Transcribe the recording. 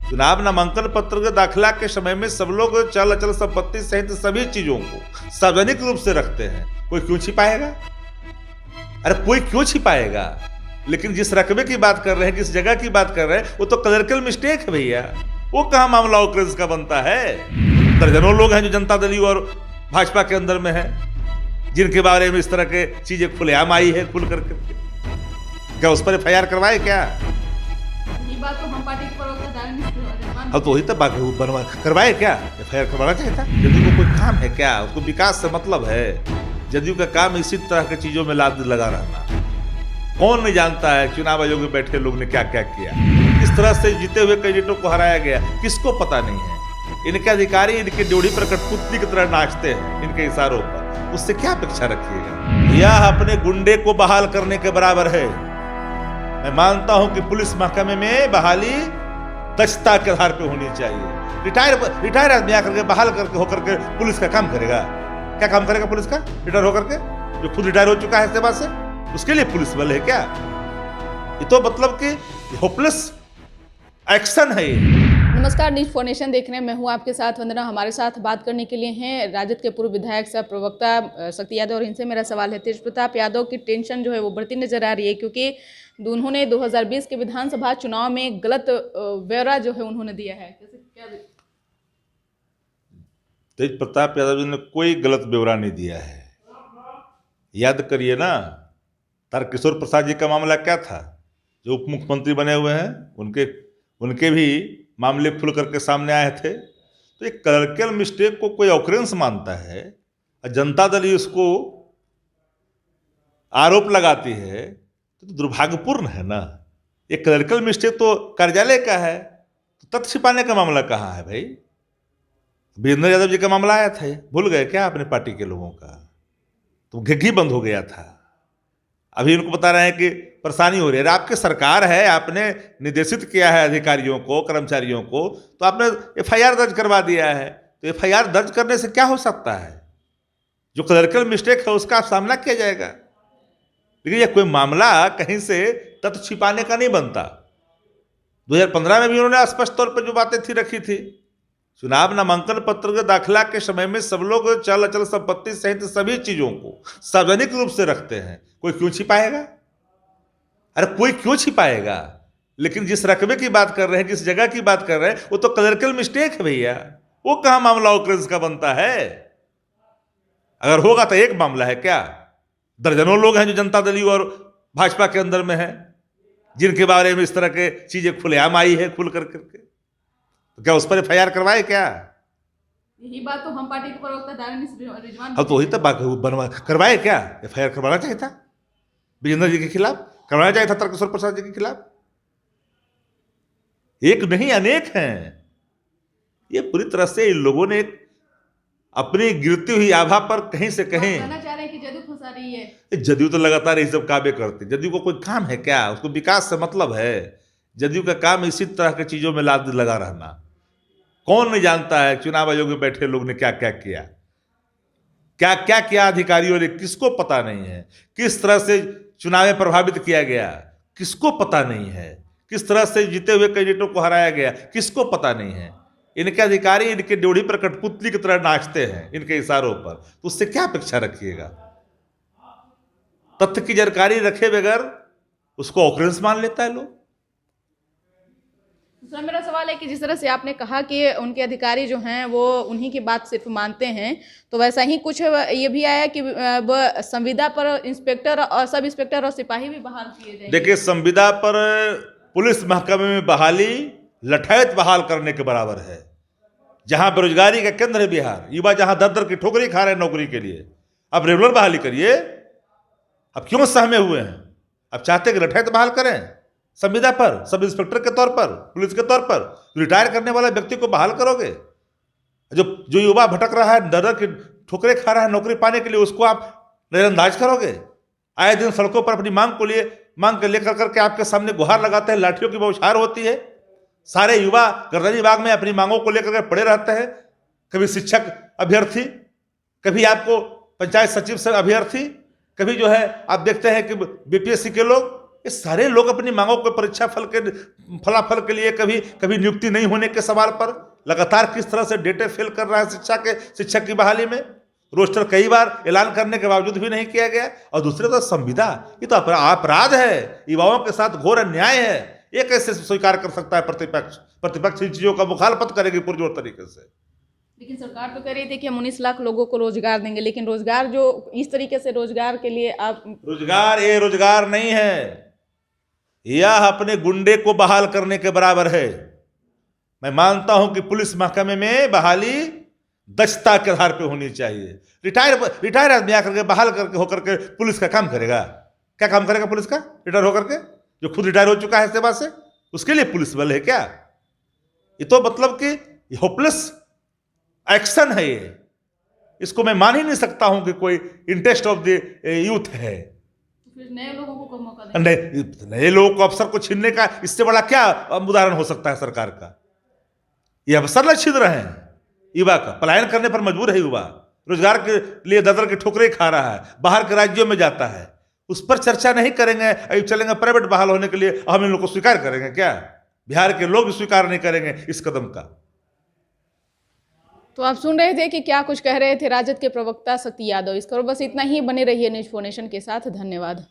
चुनाव नामांकन पत्र के दाखिला के समय में सब लोग चल अचल संपत्ति सहित सभी चीजों को सार्वजनिक रूप से रखते हैं। कोई क्यों छिपाएगा? अरे कोई क्यों छिपाएगा? लेकिन जिस रकबे की बात कर रहे हैं, जिस जगह की बात कर रहे हैं, वो तो क्लरिकल मिस्टेक है भैया। वो कहां मामला ऑकरेंस का बनता है? दर्जनों लोग हैं जो जनता दल और भाजपा के अंदर में है, जिनके बारे में इस तरह के चीजें खुलेआम आई है खुल करके। क्या उस पर FIR करवाए क्या? ये बात तो हम पार्टी के प्रवक्ता दानिश अब तो वही तब बनवा करवाए क्या? FIR करवाना चाहिए था। जदयू को कोई काम है क्या? उसको विकास से मतलब है? जदयू का काम इसी तरह की चीजों में लाद लगा रहना। कौन नहीं जानता है चुनाव आयोग में बैठे लोग ने क्या क्या किया, किस तरह से जीते हुए कैंडिडेटों को हराया गया, किसको पता नहीं है। इनके अधिकारी इनके ड्योढ़ी पर कठपुतली की तरह नाचते हैं इनके इशारों पर। उससे क्या अपेक्षा रखिएगा? यह अपने गुंडे को बहाल करने के बराबर है। मैं मानता हूं कि पुलिस महकमे में बहाली दक्षता के आधार पर होनी चाहिए। रिटायर आदमी आकर के बहाल करके होकर के पुलिस का काम करेगा? क्या काम करेगा पुलिस का रिटायर होकर के? जो खुद रिटायर हो चुका है सेवा से, उसके लिए पुलिस बल है क्या? ये तो मतलब कि होपलेस एक्शन है ये। नमस्कार, न्यूज फॉर नेशन देख रहे हैं। मैं हूं आपके साथ वंदना। हमारे साथ बात करने के लिए हैं राजद के पूर्व विधायक सह प्रवक्ता शक्ति यादव, और इनसे मेरा सवाल है। तेज प्रताप यादव की टेंशन जो है वो बढ़ती नजर आ रही है, क्योंकि उन्होंने 2020 के विधानसभा चुनाव में गलत ब्यौरा जो है उन्होंने दिया है। क्या तेज प्रताप यादव जी ने कोई गलत ब्यौरा नहीं दिया है। याद करिए ना, तारकिशोर प्रसाद जी का मामला क्या था? जो उप मुख्यमंत्री बने हुए हैं, उनके भी मामले खुल करके सामने आए थे। तो एक क्लरिकल मिस्टेक को कोई ऑकरेंस मानता है और जनता दल उसको आरोप लगाती है, तो दुर्भाग्यपूर्ण है ना। एक क्लरिकल मिस्टेक तो कार्यालय का है, तो तथ्य छिपाने का मामला कहाँ है भाई? वीरेंद्र यादव जी का मामला आया था, भूल गए क्या अपने पार्टी के लोगों का? तो घिघी बंद हो गया था। अभी उनको बता रहे हैं कि परेशानी हो रही है। आपकी सरकार है, आपने निर्देशित किया है अधिकारियों को, कर्मचारियों को, तो आपने FIR दर्ज करवा दिया है। तो FIR दर्ज करने से क्या हो सकता है? जो क्लरिकल मिस्टेक है उसका सामना किया जाएगा। लेकिन यह कोई मामला कहीं से तथ्य छिपाने का नहीं बनता। 2015 में भी उन्होंने स्पष्ट तौर पर जो बातें थी रखी थी। चुनाव नामांकन पत्र के दाखिला के समय में सब लोग चल अचल संपत्ति सहित सभी चीजों को सार्वजनिक रूप से रखते हैं। कोई क्यों छिपाएगा? अरे कोई क्यों छिपाएगा? लेकिन जिस रकबे की बात कर रहे हैं, जिस जगह की बात कर रहे हैं, वो तो क्लरिकल मिस्टेक है भैया। वो कहां मामला ऑकरेंस का बनता है? अगर होगा तो एक मामला है क्या? दर्जनों लोग हैं जो जनता दल और भाजपा के अंदर में है, जिनके बारे में इस तरह के चीजें खुलेआम आई है खुल करके। तो क्या उस पर FIR करवाए क्या? यही बात तो हम पार्टी के प्रवक्ता दानिश अब तो वही तब बनवा करवाए क्या? FIR करवाना चाहिए था विजेंद्र जी के खिलाफ, करवाना चाहिए था तारकिशोर प्रसाद जी के खिलाफ। एक नहीं अनेक हैं। ये पूरी तरह से इन लोगों ने अपनी गिरती हुई आभा पर कहीं से कहीं कहना चाह रहे हैं कि जदयू फंसा रही है। जदयू तो लगातार यही सब काबे करती। जदयू को कोई काम है क्या? उसको विकास से मतलब है? जदयू का काम इसी तरह की चीजों में लाद लगा रहना। कौन नहीं जानता है चुनाव आयोग में बैठे लोग ने क्या क्या किया, क्या क्या किया अधिकारियों ने, किसको पता नहीं है। किस तरह से चुनाव प्रभावित किया गया, किसको पता नहीं है। किस तरह से जीते हुए कैंडिडेटों को हराया गया, किसको पता नहीं है। इनके अधिकारी इनके ड्योढ़ी पर कठपुतली की तरह नाचते हैं इनके इशारों पर। तो उससे क्या अपेक्षा रखिएगा? तथ्य की जानकारी रखे बगैर उसको ऑकरेंस मान लेता है लोग। दूसरा मेरा सवाल है कि जिस तरह से आपने कहा कि उनके अधिकारी जो हैं वो उन्हीं की बात सिर्फ मानते हैं, तो वैसा ही कुछ ये भी आया कि संविदा पर इंस्पेक्टर और सब इंस्पेक्टर और सिपाही भी बहाल किए जाएंगे। देखिए, संविदा पर पुलिस महकमे में बहाली लठैत बहाल करने के बराबर है। जहां बेरोजगारी का केंद्र है बिहार, युवा जहां दर दर की ठोकरी खा रहे हैं नौकरी के लिए, अब रेगुलर बहाली करिए। अब क्यों सहमे हुए हैं? अब चाहते कि लठैत बहाल करें संविदा पर, सब इंस्पेक्टर के तौर पर, पुलिस के तौर पर। रिटायर करने वाले व्यक्ति को बहाल करोगे? जो युवा भटक रहा है, दर दर की ठोकरे खा रहा है नौकरी पाने के लिए, उसको आप नजरअंदाज करोगे? आए दिन सड़कों पर अपनी मांग को लेकर करके आपके सामने गुहार लगाते हैं, लाठियों की बौछार होती है। सारे युवा गर्दनी बाग में अपनी मांगों को लेकर के पड़े रहते हैं। कभी शिक्षक अभ्यर्थी, कभी आपको पंचायत सचिव से अभ्यर्थी, कभी जो है आप देखते हैं कि BPSC के लोग ये सारे लोग अपनी मांगों को परीक्षा फलाफल के लिए कभी कभी नियुक्ति नहीं होने के सवाल पर लगातार किस तरह से डेटे फेल कर रहा है शिक्षक की बहाली में। रोस्टर कई बार ऐलान करने के बावजूद भी नहीं किया गया। और दूसरे तो संविदा, ये तो अपराध है, युवाओं के साथ घोर अन्याय है। ये कैसे स्वीकार कर सकता है प्रतिपक्ष इन चीजों का मुखालफत करेगी पुरजोर तरीके से। लेकिन सरकार तो कह रही थी कि हम 19 लाख लोगों को रोजगार देंगे, लेकिन रोजगार जो इस तरीके से रोजगार के लिए आप ये रोजगार नहीं है, यह अपने गुंडे को बहाल करने के बराबर है। मैं मानता हूं कि पुलिस महकमे में बहाली दक्षता के आधार पर होनी चाहिए। रिटायर आदमी आकर के बहाल करके होकर के पुलिस का काम करेगा? क्या काम करेगा पुलिस का रिटायर होकर के? जो खुद रिटायर हो चुका है सेवा से, उसके लिए पुलिस बल है क्या? ये तो मतलब कि होपलेस एक्शन है ये। इसको मैं मान ही नहीं सकता हूं कि कोई इंटरेस्ट ऑफ द यूथ है। फिर नए लोगों को मौका दें। नए लोगों को अवसर को छीनने का इससे बड़ा क्या उदाहरण हो सकता है सरकार का? ये अवसर न छीन रहे हैं युवा का, पलायन करने पर मजबूर है युवा, रोजगार के लिए दर की ठोकरें खा रहा है, बाहर के राज्यों में जाता है। उस पर चर्चा नहीं करेंगे, अब चलेंगे प्राइवेट बहाल होने के लिए, हम इन लोग को स्वीकार करेंगे क्या? बिहार के लोग भी स्वीकार नहीं करेंगे इस कदम का। तो आप सुन रहे थे कि क्या कुछ कह रहे थे राजद के प्रवक्ता शक्ति यादव। इस खबर बस इतना ही। बने रहिए न्यूज़ 4 नेशन के साथ। धन्यवाद।